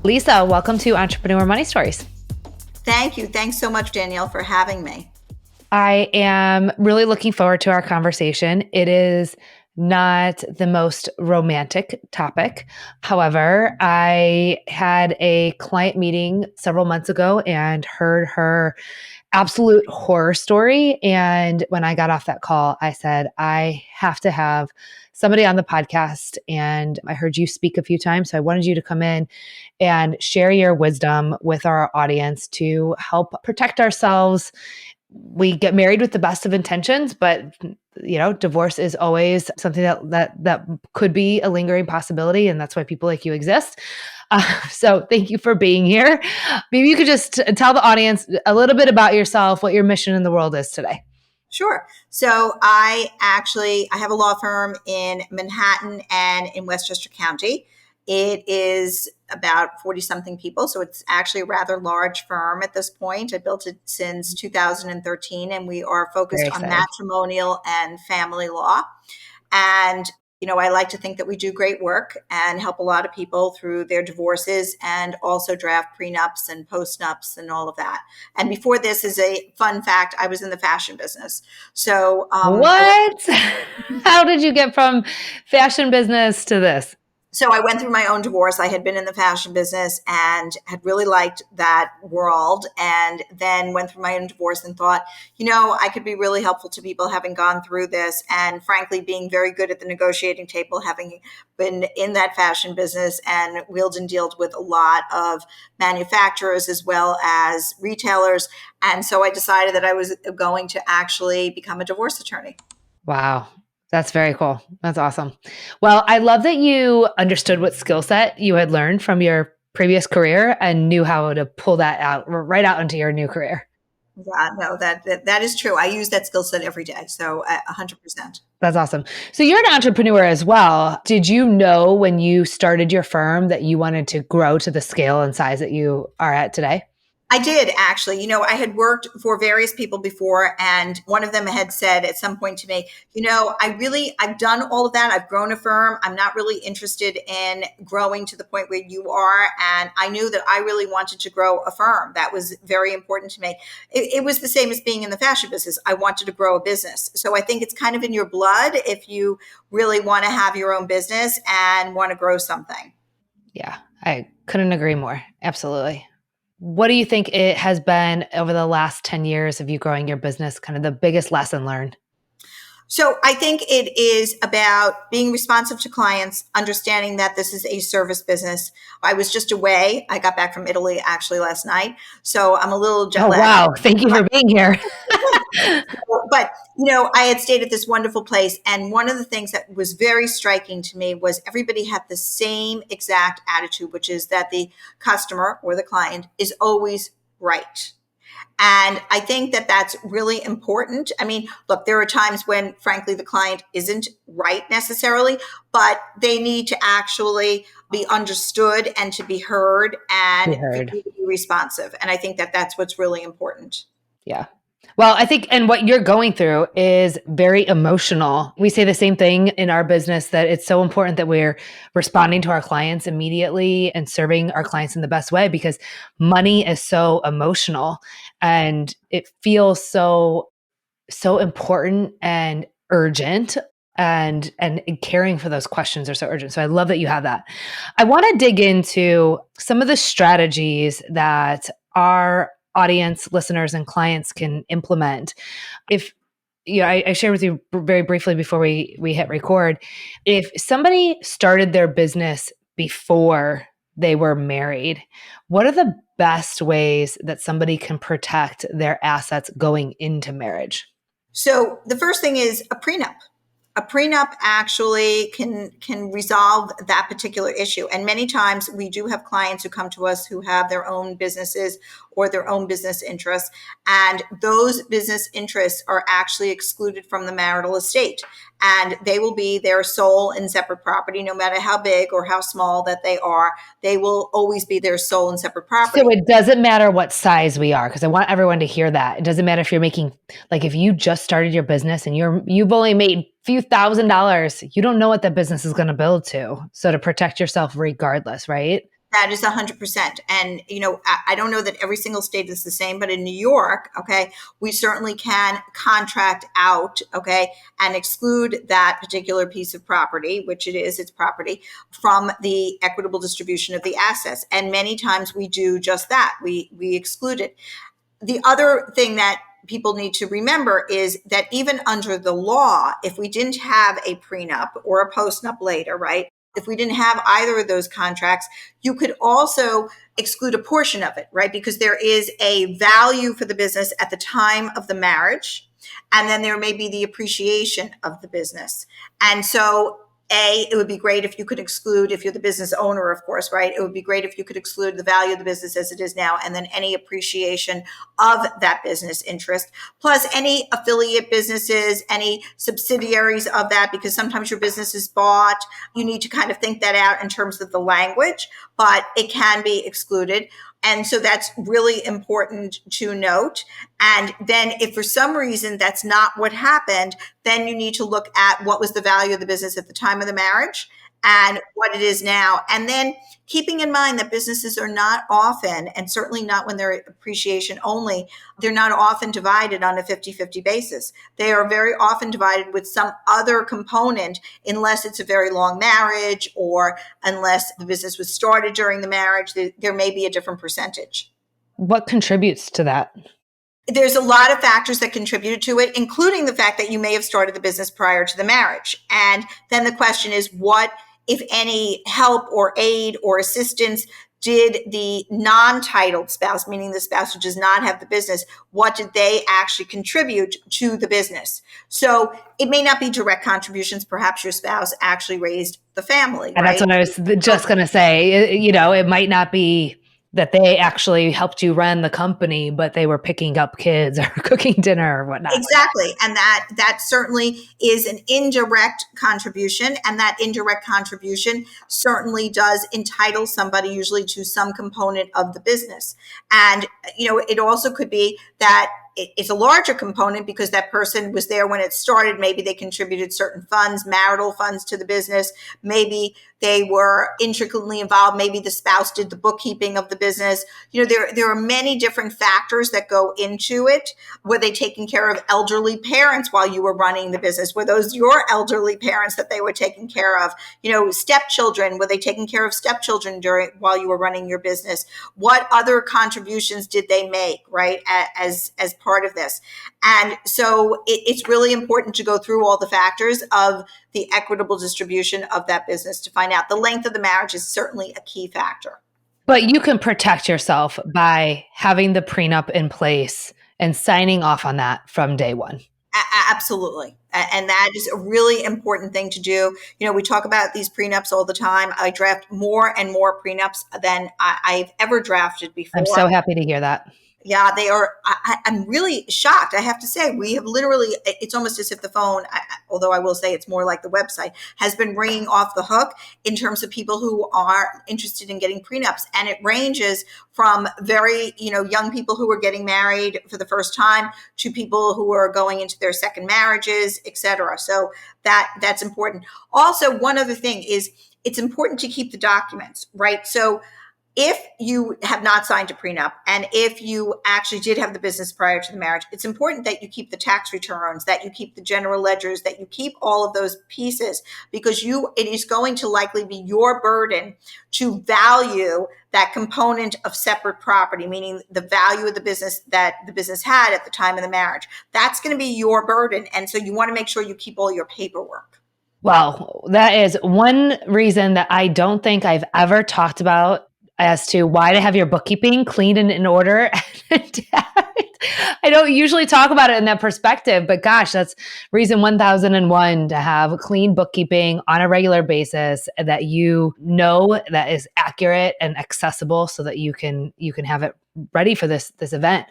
Lisa, welcome to Entrepreneur Money Stories. Thank you. Thanks so much, Danielle, for having me. I am really looking forward to our conversation. It is not the most romantic topic. However, I had a client meeting several months ago and heard her absolute horror story. And when I got off that call, I said, I have to have somebody on the podcast. And I heard you speak a few times. So I wanted you to come in and share your wisdom with our audience to help protect ourselves. We get married with the best of intentions, but divorce is always something that could be a lingering possibility, and that's why people like you exist. So thank you for being here. Maybe you could just tell the audience a little bit about yourself, what your mission in the world is today. Sure. So I have a law firm in Manhattan and in Westchester County. It is about 40 something people. So it's actually a rather large firm at this point. I built it since 2013, and we are focused on matrimonial and family law. And I like to think that we do great work and help a lot of people through their divorces and also draft prenups and post-nups and all of that. And before this, is a fun fact, I was in the fashion business. So what? How did you get from fashion business to this? So I went through my own divorce. I had been in the fashion business and had really liked that world, and then went through my own divorce and thought, I could be really helpful to people having gone through this. And frankly, being very good at the negotiating table, having been in that fashion business and wheeled and dealed with a lot of manufacturers as well as retailers. And so I decided that I was going to actually become a divorce attorney. Wow. That's very cool. That's awesome. Well, I love that you understood what skill set you had learned from your previous career and knew how to pull that out right out into your new career. Yeah, no, that is true. I use that skill set every day. So 100%. That's awesome. So you're an entrepreneur as well. Did you know when you started your firm that you wanted to grow to the scale and size that you are at today? I did actually. I had worked for various people before, and one of them had said at some point to me, I've done all of that. I've grown a firm. I'm not really interested in growing to the point where you are. And I knew that I really wanted to grow a firm. That was very important to me. It was the same as being in the fashion business. I wanted to grow a business. So I think it's kind of in your blood if you really want to have your own business and want to grow something. Yeah, I couldn't agree more. Absolutely. What do you think it has been over the last 10 years of you growing your business, kind of the biggest lesson learned? So I think it is about being responsive to clients, understanding that this is a service business. I was just away. I got back from Italy actually last night. So I'm a little jet lagged. Oh, wow. Thank you for being here. But, I had stayed at this wonderful place. And one of the things that was very striking to me was everybody had the same exact attitude, which is that the customer or the client is always right. And I think that that's really important. I mean, look, there are times when, frankly, the client isn't right necessarily, but they need to actually be understood and to be heard and be responsive. And I think that that's what's really important. Yeah. Well, I think, and what you're going through is very emotional. We say the same thing in our business, that it's so important that we're responding to our clients immediately and serving our clients in the best way, because money is so emotional and it feels so important and urgent, and caring for those questions are so urgent. So I love that you have that. I want to dig into some of the strategies that our audience, listeners, and clients can implement. If I shared with you very briefly before we hit record, if somebody started their business before they were married, what are the best ways that somebody can protect their assets going into marriage? So the first thing is a prenup. A prenup actually can resolve that particular issue. And many times we do have clients who come to us who have their own businesses or their own business interests. And those business interests are actually excluded from the marital estate. And they will be their sole and separate property, no matter how big or how small that they are. They will always be their sole and separate property. So it doesn't matter what size we are, because I want everyone to hear that. It doesn't matter if you're making, like if you just started your business and you've only made a few $1,000s, you don't know what that business is going to build to. So to protect yourself regardless, right? That is 100%. And, I don't know that every single state is the same, but in New York, okay, we certainly can contract out, okay, and exclude that particular piece of property, which it's property, from the equitable distribution of the assets. And many times we do just that. We exclude it. The other thing that people need to remember is that even under the law, if we didn't have a prenup or a postnup later, right? If we didn't have either of those contracts, you could also exclude a portion of it, right? Because there is a value for the business at the time of the marriage, and then there may be the appreciation of the business. And so it would be great if you could exclude, if you're the business owner, of course, right? It would be great if you could exclude the value of the business as it is now, and then any appreciation of that business interest, plus any affiliate businesses, any subsidiaries of that, because sometimes your business is bought. You need to kind of think that out in terms of the language, but it can be excluded. And so that's really important to note. And then if for some reason that's not what happened, then you need to look at what was the value of the business at the time of the marriage and what it is now. And then keeping in mind that businesses are not often, and certainly not when they're appreciation only, they're not often divided on a 50-50 basis. They are very often divided with some other component, unless it's a very long marriage or unless the business was started during the marriage. There may be a different percentage. What contributes to that? There's a lot of factors that contributed to it, including the fact that you may have started the business prior to the marriage. And then the question is, what, if any, help or aid or assistance did the non-titled spouse, meaning the spouse who does not have the business, what did they actually contribute to the business? So it may not be direct contributions. Perhaps your spouse actually raised the family, And right? that's what I was just going to say. It might not be that they actually helped you run the company, but they were picking up kids or cooking dinner or whatnot. Exactly. And that certainly is an indirect contribution. And that indirect contribution certainly does entitle somebody usually to some component of the business. And, it also could be that it's a larger component because that person was there when it started. Maybe they contributed certain funds, marital funds to the business. Maybe they were intricately involved. Maybe the spouse did the bookkeeping of the business. There are many different factors that go into it. Were they taking care of elderly parents while you were running the business? Were those your elderly parents that they were taking care of? Stepchildren, were they taking care of stepchildren while you were running your business? What other contributions did they make, right, as part of this? And so it's really important to go through all the factors of the equitable distribution of that business to find out. The length of the marriage is certainly a key factor. But you can protect yourself by having the prenup in place and signing off on that from day one. Absolutely. And that is a really important thing to do. We talk about these prenups all the time. I draft more and more prenups than I've ever drafted before. I'm so happy to hear that. Yeah, they are. I'm really shocked. I have to say, we have literally, it's almost as if the phone, although I will say it's more like the website, has been ringing off the hook in terms of people who are interested in getting prenups. And it ranges from very, young people who are getting married for the first time to people who are going into their second marriages, et cetera. So that's important. Also, one other thing is it's important to keep the documents, right? So if you have not signed a prenup and if you actually did have the business prior to the marriage, it's important that you keep the tax returns, that you keep the general ledgers, that you keep all of those pieces, because it is going to likely be your burden to value that component of separate property, meaning the value of the business that the business had at the time of the marriage. That's going to be your burden. And so you want to make sure you keep all your paperwork. Well, that is one reason that I don't think I've ever talked about as to why to have your bookkeeping clean and in order. I don't usually talk about it in that perspective, but gosh, that's reason 1001 to have clean bookkeeping on a regular basis that that is accurate and accessible so that you can have it ready for this event.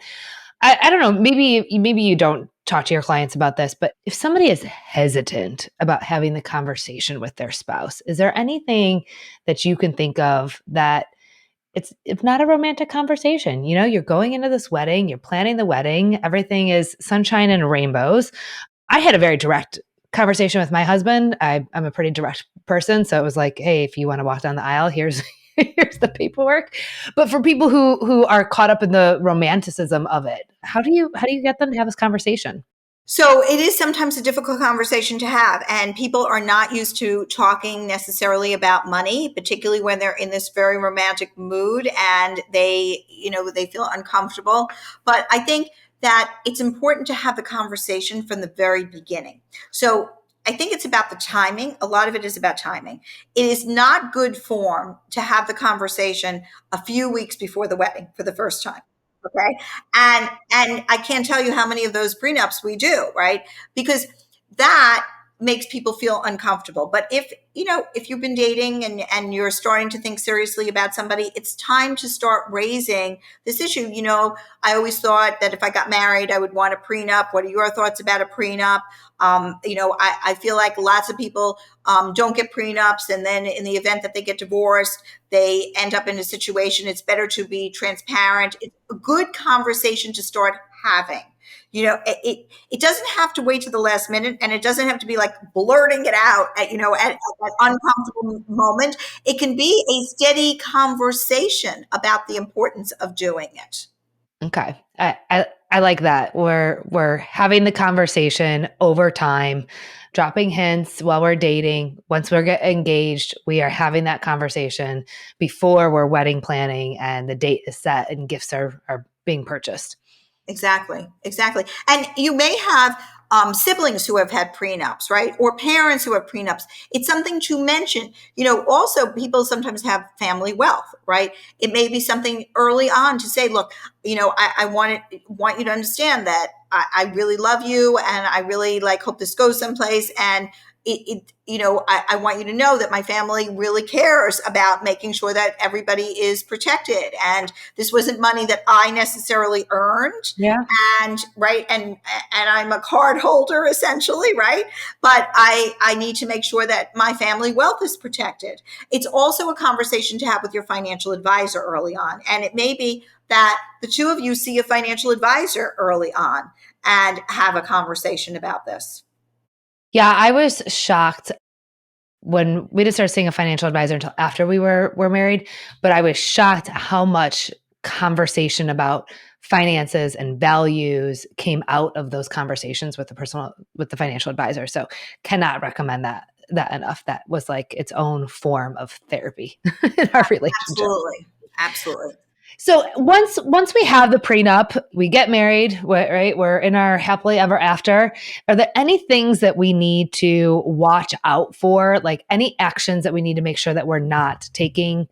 I don't know, maybe you don't talk to your clients about this, but if somebody is hesitant about having the conversation with their spouse, is there anything that you can think of that it's not a romantic conversation? You're going into this wedding, you're planning the wedding, everything is sunshine and rainbows. I had a very direct conversation with my husband. I'm a pretty direct person. So it was like, hey, if you want to walk down the aisle, here's here's the paperwork. But for people who are caught up in the romanticism of it, how do you get them to have this conversation? So it is sometimes a difficult conversation to have, and people are not used to talking necessarily about money, particularly when they're in this very romantic mood and they feel uncomfortable. But I think that it's important to have the conversation from the very beginning. So I think it's about the timing. A lot of it is about timing. It is not good form to have the conversation a few weeks before the wedding for the first time. Okay. And I can't tell you how many of those prenups we do, right? Because that makes people feel uncomfortable. But if you've been dating and you're starting to think seriously about somebody, it's time to start raising this issue. I always thought that if I got married, I would want a prenup. What are your thoughts about a prenup? I feel like lots of people don't get prenups, and then in the event that they get divorced, they end up in a situation. It's better to be transparent. It's a good conversation to start having. It doesn't have to wait to the last minute, and it doesn't have to be like blurting it out at that uncomfortable moment. It can be a steady conversation about the importance of doing it. Okay. I like that. We're having the conversation over time, dropping hints while we're dating. Once we're get engaged, we are having that conversation before we're wedding planning and the date is set and gifts are being purchased. Exactly, exactly. And you may have siblings who have had prenups, right? Or parents who have prenups. It's something to mention. Also people sometimes have family wealth, right? It may be something early on to say, look, I want you to understand that I really love you, and I really hope this goes someplace. And I want you to know that my family really cares about making sure that everybody is protected. And this wasn't money that I necessarily earned. Yeah. And right. And I'm a card holder essentially. Right. But I need to make sure that my family wealth is protected. It's also a conversation to have with your financial advisor early on. And it may be that the two of you see a financial advisor early on and have a conversation about this. Yeah, I was shocked when we didn't start seeing a financial advisor until after we were married, but I was shocked how much conversation about finances and values came out of those conversations with the financial advisor. So cannot recommend that enough. That was like its own form of therapy in our relationship. Absolutely. Absolutely. So once we have the prenup, we get married, right? We're in our happily ever after. Are there any things that we need to watch out for, like any actions that we need to make sure that we're not taking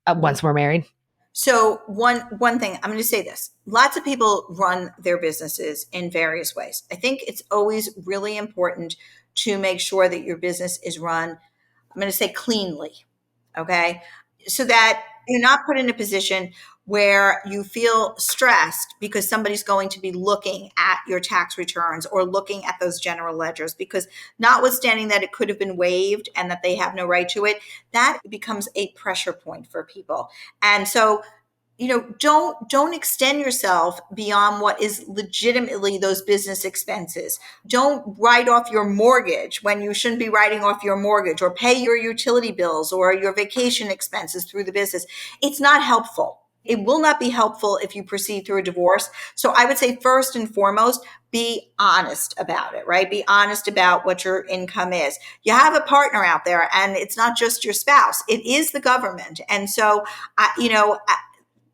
once we're married? So one thing, I'm going to say this. Lots of people run their businesses in various ways. I think it's always really important to make sure that your business is run, I'm going to say cleanly, okay? So that you're not put in a position where you feel stressed because somebody's going to be looking at your tax returns or looking at those general ledgers, because notwithstanding that it could have been waived and that they have no right to it, that becomes a pressure point for people. And so don't extend yourself beyond what is legitimately those business expenses. Don't write off your mortgage when you shouldn't be writing off your mortgage, or pay your utility bills or your vacation expenses through the business. It's not helpful. It will not be helpful if you proceed through a divorce. So I would say first and foremost, be honest about it, right? Be honest about what your income is. You have a partner out there, and it's not just your spouse. It is the government. And so,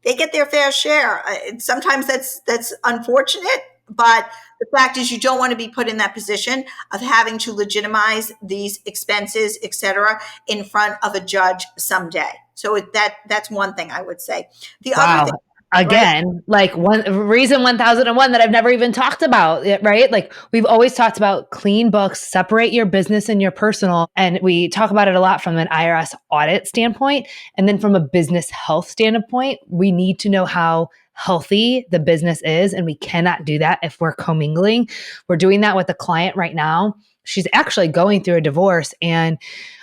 they get their fair share. Sometimes that's unfortunate, but the fact is you don't want to be put in that position of having to legitimize these expenses, et cetera, in front of a judge someday. So that's one thing I would say. The other Wow. thing, right? Again, like one reason 1001 that I've never even talked about it, right? Like we've always talked about clean books, separate your business and your personal. And we talk about it a lot from an IRS audit standpoint. And then from a business health standpoint, we need to know how healthy the business is. And we cannot do that if we're commingling. We're doing that with a client right now. She's actually going through a divorce and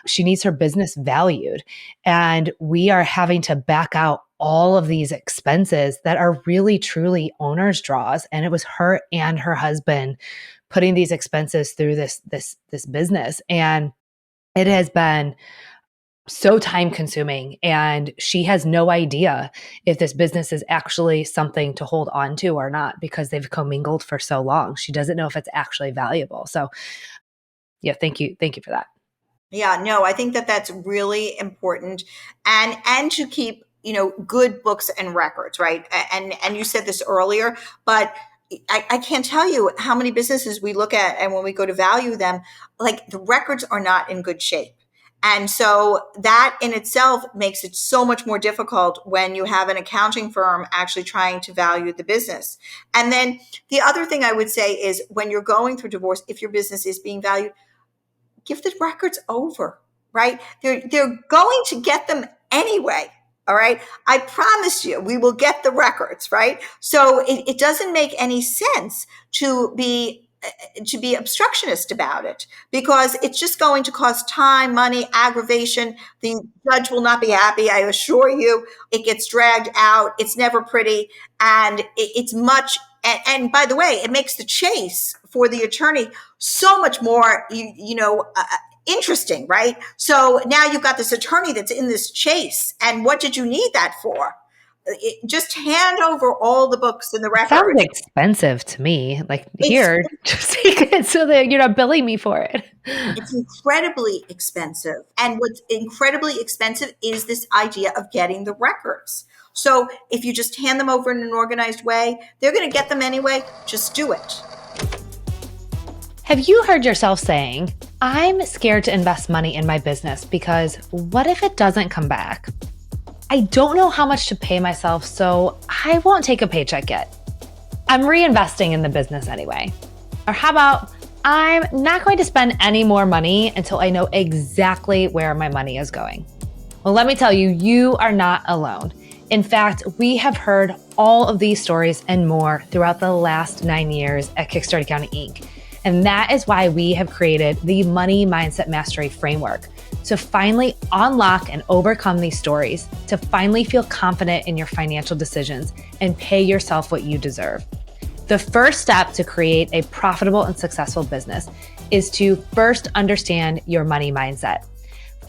she needs her business valued. And we are having to back out all of these expenses that are really truly owner's draws. And it was her and her husband putting these expenses through this business. And it has been so time consuming, and she has no idea if this business is actually something to hold on to or not because they've commingled for so long. She doesn't know if it's actually valuable. So yeah, thank you. Thank you for that. Yeah, no, I think that that's really important, and to keep, good books and records, right? And you said this earlier, but I can't tell you how many businesses we look at, and when we go to value them, like the records are not in good shape. And so that in itself makes it so much more difficult when you have an accounting firm actually trying to value the business. And then the other thing I would say is when you're going through divorce, if your business is being valued, give the records over, right? They're going to get them anyway. All right. I promise you, we will get the records, right? So it doesn't make any sense to be obstructionist about it because it's just going to cost time, money, aggravation. The judge will not be happy. I assure you, it gets dragged out. It's never pretty. And it's much, and by the way, it makes the chase for the attorney so much more, interesting, right? So now you've got this attorney that's in this chase. And what did you need that for? Just hand over all the books and the It sounds records. expensive to me. Like, It's here, just take it so that you're not billing me for it. It's incredibly expensive. And what's incredibly expensive is this idea of getting the records. So if you just hand them over in an organized way, they're going to get them anyway. Just do it. Have you heard yourself saying, I'm scared to invest money in my business because what if it doesn't come back? I don't know how much to pay myself, so I won't take a paycheck yet. I'm reinvesting in the business anyway. Or how about, I'm not going to spend any more money until I know exactly where my money is going. Well, let me tell you, you are not alone. In fact, we have heard all of these stories and more throughout the last 9 years at Kickstart Accounting Inc. And that is why we have created the Money Mindset Mastery Framework to finally unlock and overcome these stories, to finally feel confident in your financial decisions and pay yourself what you deserve. The first step to create a profitable and successful business is to first understand your money mindset.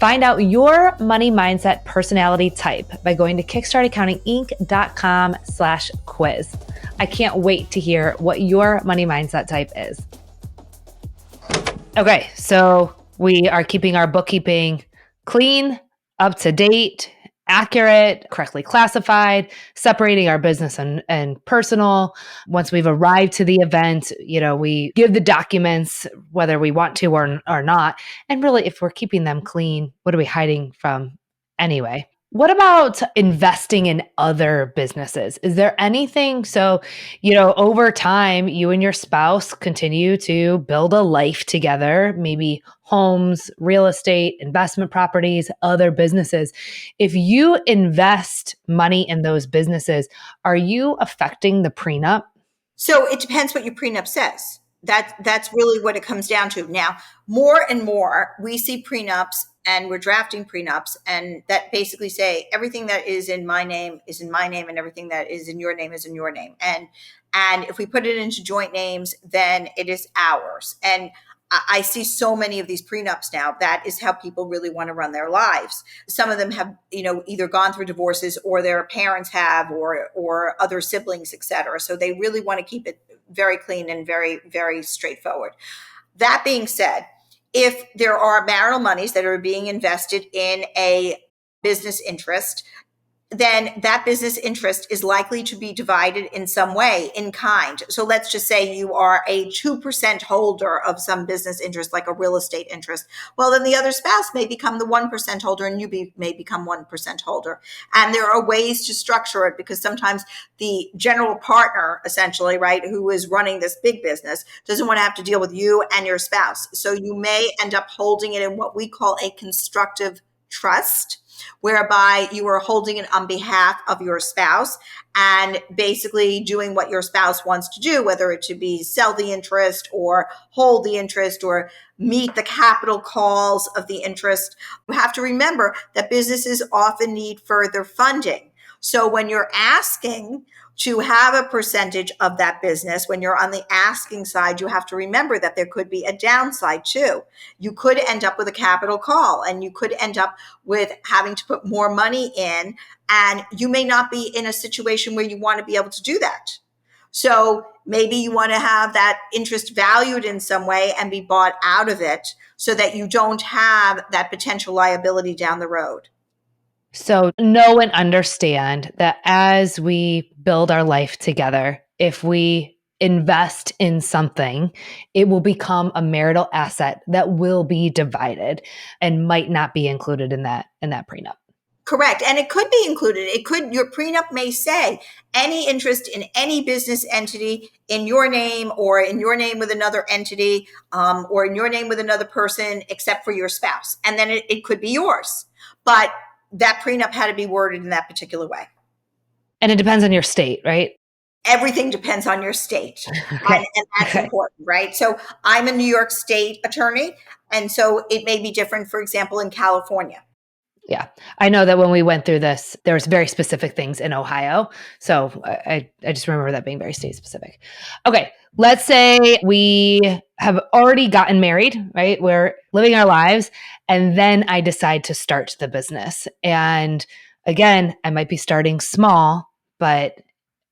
Find out your money mindset personality type by going to kickstartaccountinginc.com/quiz. I can't wait to hear what your money mindset type is. Okay, so we are keeping our bookkeeping clean, up to date, accurate, correctly classified, separating our business and personal. Once we've arrived to the event, we give the documents whether we want to or not. And really, if we're keeping them clean, what are we hiding from anyway? What about investing in other businesses? Is there anything? So, over time, you and your spouse continue to build a life together, maybe homes, real estate, investment properties, other businesses. If you invest money in those businesses, are you affecting the prenup? So it depends what your prenup says. That's really what it comes down to. Now, more and more we see prenups and we're drafting prenups and that basically say everything that is in my name is in my name and everything that is in your name is in your name. And if we put it into joint names, then it is ours. And I see so many of these prenups now. That is how people really want to run their lives. Some of them have, either gone through divorces or their parents have, or other siblings, et cetera. So they really want to keep it very clean and very, very straightforward. That being said, if there are marital monies that are being invested in a business interest, then that business interest is likely to be divided in some way in kind. So let's just say you are a 2% holder of some business interest, like a real estate interest. Well, then the other spouse may become the 1% holder and may become 1% holder. And there are ways to structure it because sometimes the general partner, essentially, right, who is running this big business doesn't want to have to deal with you and your spouse. So you may end up holding it in what we call a constructive trust, whereby you are holding it on behalf of your spouse and basically doing what your spouse wants to do, whether it to be sell the interest or hold the interest or meet the capital calls of the interest. You have to remember that businesses often need further funding. So when you're asking to have a percentage of that business, when you're on the asking side, you have to remember that there could be a downside too. You could end up with a capital call, and you could end up with having to put more money in, and you may not be in a situation where you want to be able to do that. So maybe you want to have that interest valued in some way and be bought out of it so that you don't have that potential liability down the road. So know and understand that as we build our life together, if we invest in something, it will become a marital asset that will be divided and might not be included in that prenup. Correct. And it could be included. Your prenup may say any interest in any business entity in your name or in your name with another entity, or in your name with another person, except for your spouse. And then it could be yours. But that prenup had to be worded in that particular way. And it depends on your state, right? Everything depends on your state. Okay. And that's Okay. important, right? So I'm a New York State attorney. And so it may be different, for example, in California. Yeah. I know that when we went through this, there was very specific things in Ohio. So I just remember that being very state specific. Okay. Let's say we have already gotten married, right? We're living our lives. And then I decide to start the business. And again, I might be starting small, but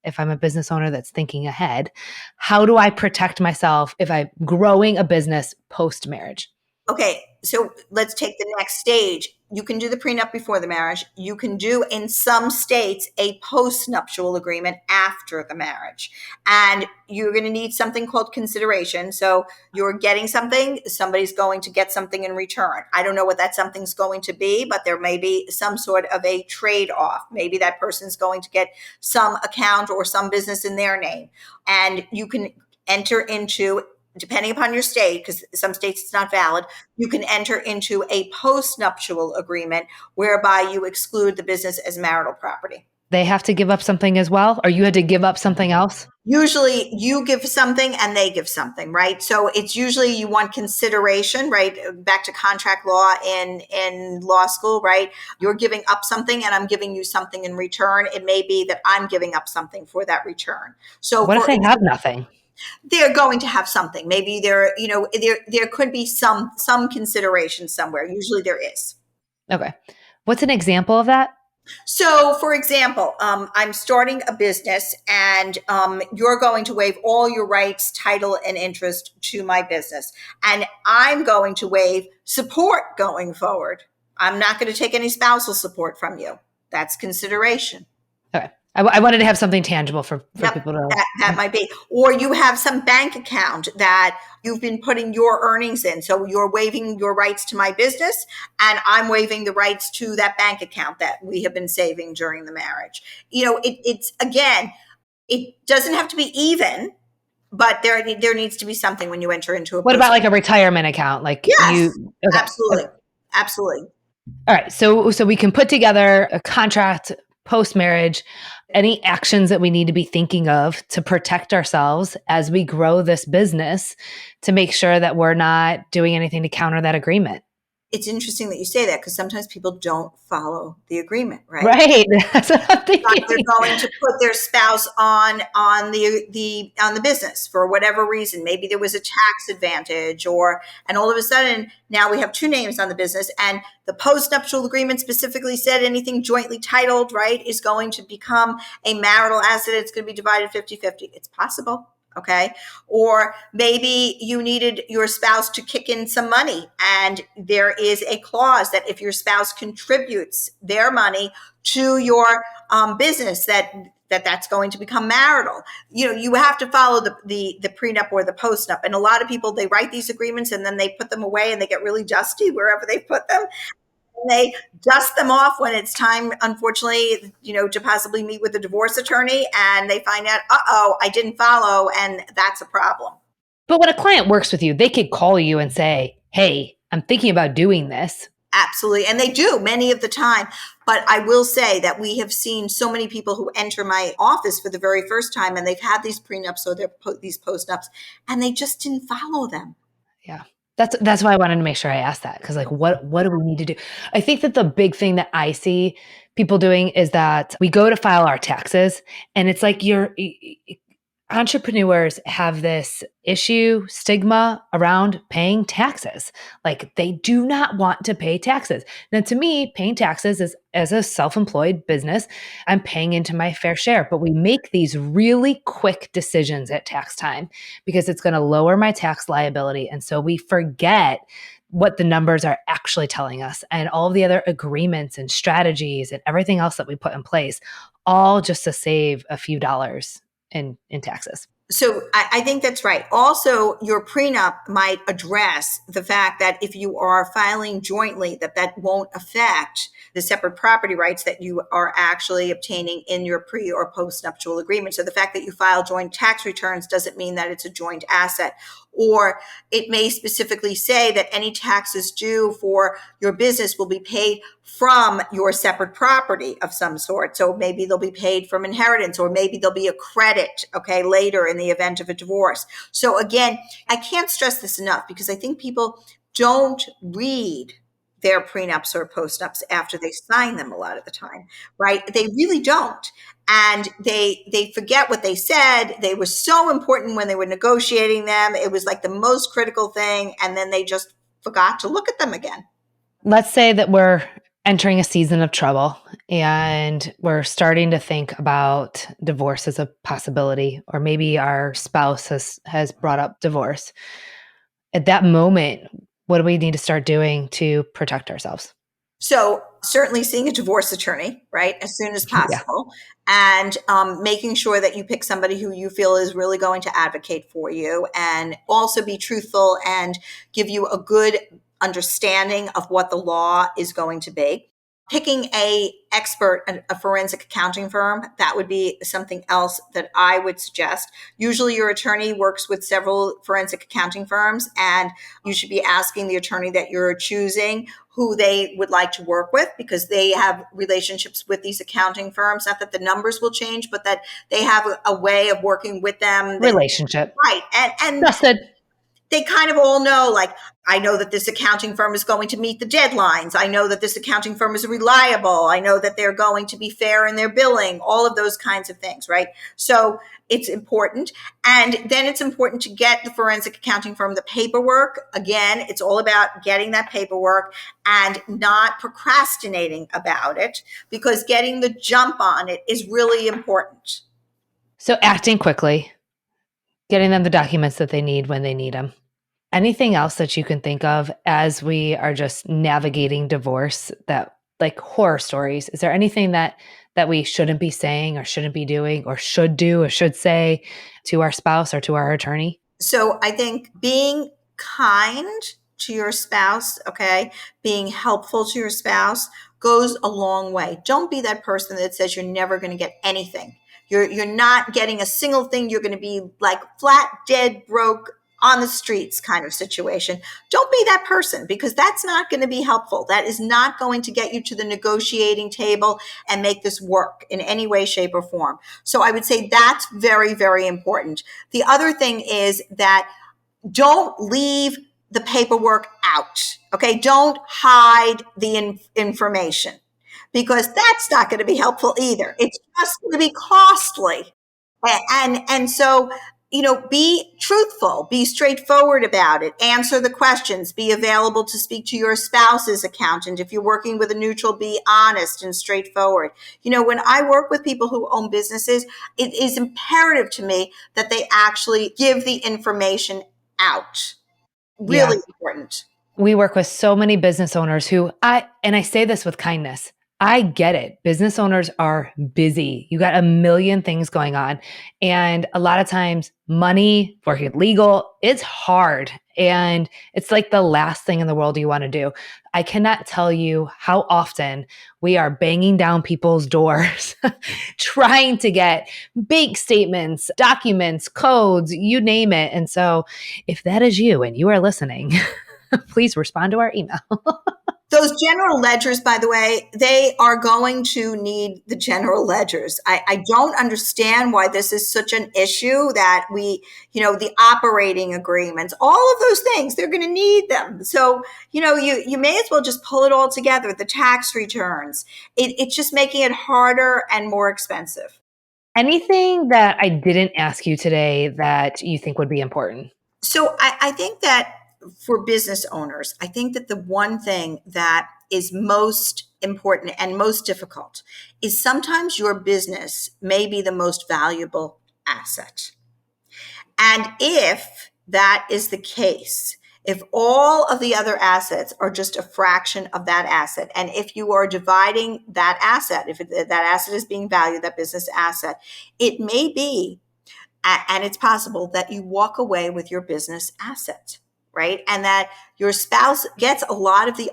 if I'm a business owner that's thinking ahead, how do I protect myself if I'm growing a business post marriage? Okay, so let's take the next stage. You can do the prenup before the marriage. You can do, in some states, a post-nuptial agreement after the marriage. And you're going to need something called consideration. So you're getting something, somebody's going to get something in return. I don't know what that something's going to be, but there may be some sort of a trade-off. Maybe that person's going to get some account or some business in their name. And you can enter into, depending upon your state, because some states it's not valid, you can enter into a post-nuptial agreement whereby you exclude the business as marital property. They have to give up something as well, or you had to give up something else? Usually you give something and they give something, right? So it's usually you want consideration, right? Back to contract law in law school, right? You're giving up something and I'm giving you something in return. It may be that I'm giving up something for that return. So What if they have nothing? they're going to have something. Maybe there could be some consideration somewhere. Usually there is. Okay. What's an example of that? So, for example, I'm starting a business, and you're going to waive all your rights, title, and interest to my business, and I'm going to waive support going forward. I'm not going to take any spousal support from you. That's consideration. Okay. I wanted to have something tangible for Yep, people to. that might be. Or you have some bank account that you've been putting your earnings in. So you're waiving your rights to my business, and I'm waiving the rights to that bank account that we have been saving during the marriage. It's again, it doesn't have to be even, but there needs to be something when you enter into a. What about like a retirement account? Like Yes, okay. absolutely, absolutely. All right. So we can put together a contract post marriage. Any actions that we need to be thinking of to protect ourselves as we grow this business to make sure that we're not doing anything to counter that agreement. It's interesting that you say that because sometimes people don't follow the agreement, right? Right. That's what I'm thinking. They're going to put their spouse on the business for whatever reason. Maybe there was a tax advantage, and all of a sudden now we have two names on the business, and the post-nuptial agreement specifically said anything jointly titled, right, is going to become a marital asset. It's going to be divided 50-50. It's possible. Okay. Or maybe you needed your spouse to kick in some money, and there is a clause that if your spouse contributes their money to your business, that's going to become marital. You have to follow the prenup or the postnup. And a lot of people, they write these agreements and then they put them away and they get really dusty wherever they put them. And they dust them off when it's time, unfortunately, to possibly meet with a divorce attorney, and they find out, I didn't follow, and that's a problem. But when a client works with you, they could call you and say, hey, I'm thinking about doing this. Absolutely. And they do many of the time. But I will say that we have seen so many people who enter my office for the very first time, and they've had these prenups or these postnups, and they just didn't follow them. Yeah. That's why I wanted to make sure I asked that, because like what do we need to do? I think that the big thing that I see people doing is that we go to file our taxes, and it's like entrepreneurs have this stigma around paying taxes. Like they do not want to pay taxes. Now, to me, paying taxes is, as a self-employed business, I'm paying into my fair share. But we make these really quick decisions at tax time because it's going to lower my tax liability. And so we forget what the numbers are actually telling us and all of the other agreements and strategies and everything else that we put in place, all just to save a few dollars in taxes. So I think that's right. Also, your prenup might address the fact that if you are filing jointly, that won't affect the separate property rights that you are actually obtaining in your pre or post-nuptial agreement. So the fact that you file joint tax returns doesn't mean that it's a joint asset. Or it may specifically say that any taxes due for your business will be paid from your separate property of some sort. So maybe they'll be paid from inheritance, or maybe there'll be a credit, okay, later in the event of a divorce. So again, I can't stress this enough, because I think people don't read their prenups or postnups after they sign them a lot of the time, right? They really don't. And they forget what they said. They were so important when they were negotiating them. It was like the most critical thing. And then they just forgot to look at them again. Let's say that we're entering a season of trouble and we're starting to think about divorce as a possibility, or maybe our spouse has brought up divorce. At that moment, what do we need to start doing to protect ourselves? So certainly seeing a divorce attorney, right, as soon as Yeah. possible, and making sure that you pick somebody who you feel is really going to advocate for you, and also be truthful and give you a good understanding of what the law is going to be. Picking a expert, a forensic accounting firm, that would be something else that I would suggest. Usually your attorney works with several forensic accounting firms, and you should be asking the attorney that you're choosing who they would like to work with, because they have relationships with these accounting firms. Not that the numbers will change, but that they have a way of working with them. Relationship. Right. And Trusted. they kind of all know, like, I know that this accounting firm is going to meet the deadlines. I know that this accounting firm is reliable. I know that they're going to be fair in their billing, all of those kinds of things, right? So it's important. And then it's important to get the forensic accounting firm the paperwork. Again, it's all about getting that paperwork and not procrastinating about it, because getting the jump on it is really important. So acting quickly, getting them the documents that they need when they need them. Anything else that you can think of as we are just navigating divorce, that like horror stories? Is there anything that we shouldn't be saying or shouldn't be doing or should do or should say to our spouse or to our attorney? So I think being kind to your spouse, okay, being helpful to your spouse goes a long way. Don't be that person that says you're never going to get anything. You're not getting a single thing. You're going to be like flat, dead, broke, on the streets kind of situation. Don't be that person, because that's not going to be helpful. That is not going to get you to the negotiating table and make this work in any way, shape, or form. So I would say that's very, very important. The other thing is that don't leave the paperwork out. Okay. Don't hide the information, because that's not going to be helpful either. It's just going to be costly. And so, be truthful, be straightforward about it, answer the questions, be available to speak to your spouse's accountant. If you're working with a neutral, be honest and straightforward. When I work with people who own businesses, it is imperative to me that they actually give the information out. Yeah. Really important. We work with so many business owners and I say this with kindness, I get it. Business owners are busy. You got a million things going on. And a lot of times money, working legal, it's hard. And it's like the last thing in the world you want to do. I cannot tell you how often we are banging down people's doors, trying to get bank statements, documents, codes, you name it. And so if that is you and you are listening, please respond to our email. Those general ledgers, by the way, they are going to need the general ledgers. I don't understand why this is such an issue that the operating agreements, all of those things, they're going to need them. So, you may as well just pull it all together. The tax returns, it's just making it harder and more expensive. Anything that I didn't ask you today that you think would be important? So I think that for business owners, I think that the one thing that is most important and most difficult is sometimes your business may be the most valuable asset. And if that is the case, if all of the other assets are just a fraction of that asset, and if you are dividing that asset, if that asset is being valued, that business asset, it may be and it's possible that you walk away with your business asset, right? And that your spouse gets a lot of the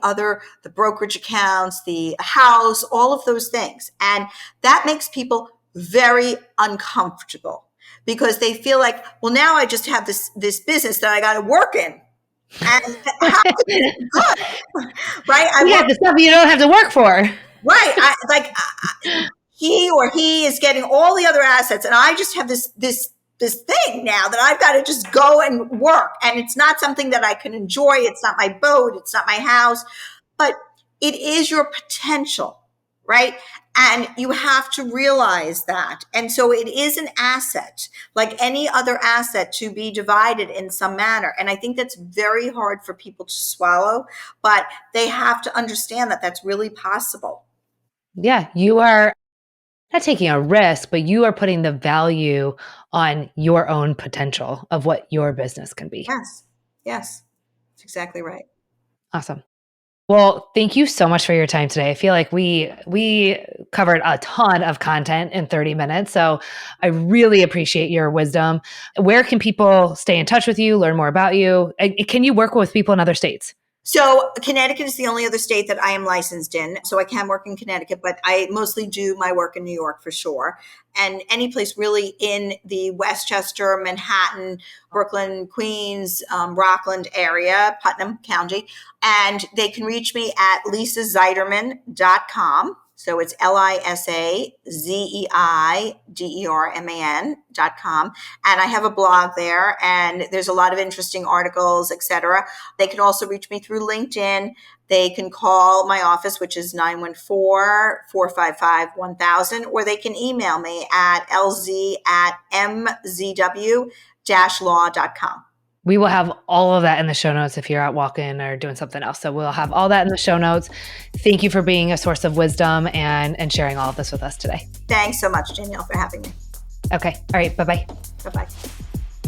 brokerage accounts, the house, all of those things. And that makes people very uncomfortable because they feel like, well, now I just have this business that I got to work in. And how could this be good? Right? The stuff you don't have to work for. Right. He is getting all the other assets, and I just have this thing now that I've got to just go and work. And it's not something that I can enjoy. It's not my boat. It's not my house, but it is your potential, right? And you have to realize that. And so it is an asset, like any other asset, to be divided in some manner. And I think that's very hard for people to swallow, but they have to understand that that's really possible. Yeah, you are not taking a risk, but you are putting the value on your own potential of what your business can be. Yes, that's exactly right. Awesome. Well, thank you so much for your time today. I feel like we covered a ton of content in 30 minutes. So I really appreciate your wisdom. Where can people stay in touch with you, learn more about you? Can you work with people in other states? So Connecticut is the only other state that I am licensed in. So I can work in Connecticut, but I mostly do my work in New York for sure. And any place really in the Westchester, Manhattan, Brooklyn, Queens, Rockland area, Putnam County. And they can reach me at lisazeiderman.com. So it's LISAZEIDERMAN.com. And I have a blog there, and there's a lot of interesting articles, etc. They can also reach me through LinkedIn. They can call my office, which is 914-455-1000, or they can email me at lz@mzw-law.com. We will have all of that in the show notes if you're out walking or doing something else. So we'll have all that in the show notes. Thank you for being a source of wisdom and sharing all of this with us today. Thanks so much, Danielle, for having me. Okay. All right. Bye-bye. Bye-bye.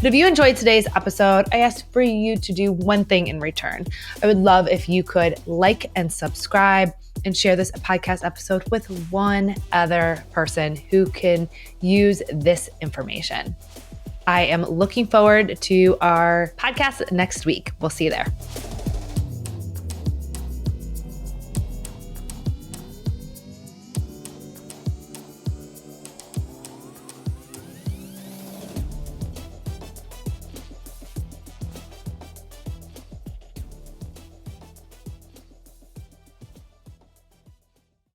If you enjoyed today's episode, I asked for you to do one thing in return. I would love if you could like and subscribe and share this podcast episode with one other person who can use this information. I am looking forward to our podcast next week. We'll see you there.